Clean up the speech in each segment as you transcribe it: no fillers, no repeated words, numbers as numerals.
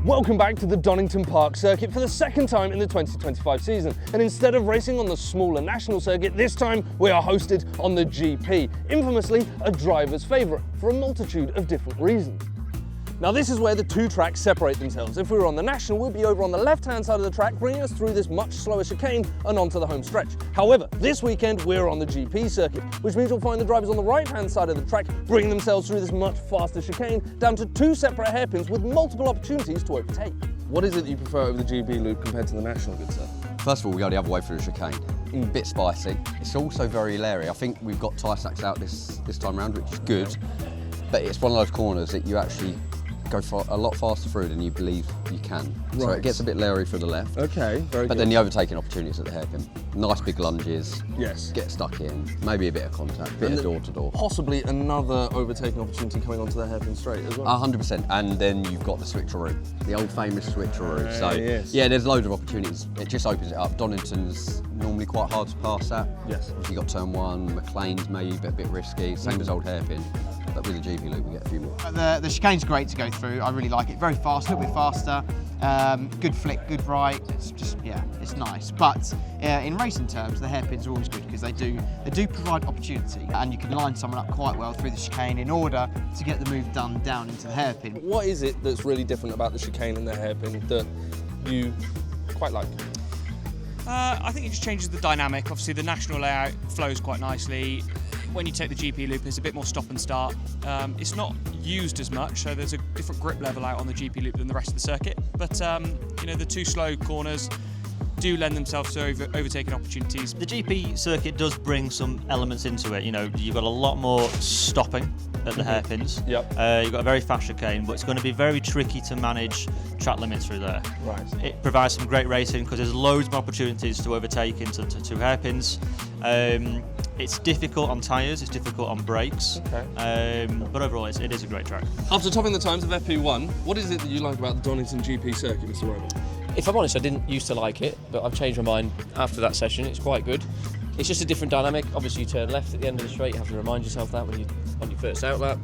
Welcome back to the Donington Park circuit for the second time in the 2025 season. And instead of racing on the smaller national circuit, this time we are hosted on the GP, infamously a driver's favourite for a multitude of different reasons. Now this is where the two tracks separate themselves. If we were on the national, we'd be over on the left-hand side of the track, bringing us through this much slower chicane and onto the home stretch. However, this weekend we're on the GP circuit, which means you'll find the drivers on the right-hand side of the track bringing themselves through this much faster chicane down to two separate hairpins with multiple opportunities to overtake. What is it that you prefer over the GB loop compared to the national, good sir? First of all, we go the other way through the chicane. A bit spicy. It's also very leery. I think we've got tyre stacks out this time round, which is good, but it's one of those corners that you actually go a lot faster through than you believe you can. Right. So it gets a bit leery for the left. Okay, very good. But then the overtaking opportunities at the hairpin. Nice big lunges. Yes. Get stuck in. Maybe a bit of contact, bit of door to door. Possibly another overtaking opportunity coming onto the hairpin straight as well. 100%. And then you've got the switcheroo, the old famous switcheroo. So yes. Yeah, there's loads of opportunities. It just opens it up. Donington's normally quite hard to pass that. Yes. You've got turn one, McLean's maybe a bit risky. Same as old hairpin. But with the GP loop, we get a few more. The chicane's great to go through. I really like it. Very fast, a little bit faster. Good flick, good right. It's just, yeah, it's nice. But in racing terms, the hairpins are always good because they do provide opportunity, and you can line someone up quite well through the chicane in order to get the move done down into the hairpin. What is it that's really different about the chicane and the hairpin that you quite like? I think it just changes the dynamic. Obviously, the national layout flows quite nicely. When you take the GP loop, there's a bit more stop and start. It's not used as much, so there's a different grip level out on the GP loop than the rest of the circuit. But you know, the two slow corners do lend themselves to overtaking opportunities. The GP circuit does bring some elements into it. You know, you've got a lot more stopping at the hairpins. Yep. You've got a very fast chicane, but it's going to be very tricky to manage track limits through there. Right. It provides some great racing because there's loads more opportunities to overtake into two hairpins. It's difficult on tyres, it's difficult on brakes, Okay. But overall it is a great track. After topping the times of FP1, what is it that you like about the Donington GP circuit, Mr. Roman? If I'm honest, I didn't used to like it, but I've changed my mind after that session. It's quite good. It's just a different dynamic. Obviously, you turn left at the end of the straight. You have to remind yourself that when you on your first out lap.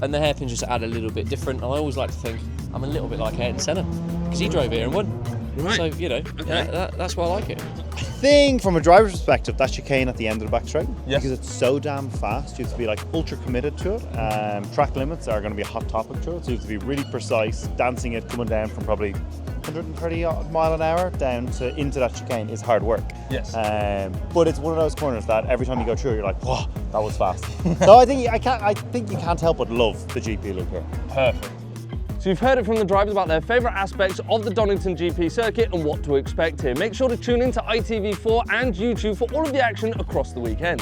And the hairpins just add a little bit different. And I always like to think I'm a little bit like Ayrton Senna because he drove here and won. Right. So, you know, that's why I like it. I think from a driver's perspective, that chicane at the end of the back straight, Yes. because it's so damn fast, you have to be like ultra committed to it. Track limits are going to be a hot topic to it, so you have to be really precise. Dancing it coming down from probably 130 mile an hour down to into that chicane is hard work. Yes. But it's one of those corners that every time you go through, you're like, whoa, that was fast. So I think you can't help but love the GP loop here. Perfect. So you've heard it from the drivers about their favourite aspects of the Donington GP circuit and what to expect here. Make sure to tune in to ITV4 and YouTube for all of the action across the weekend.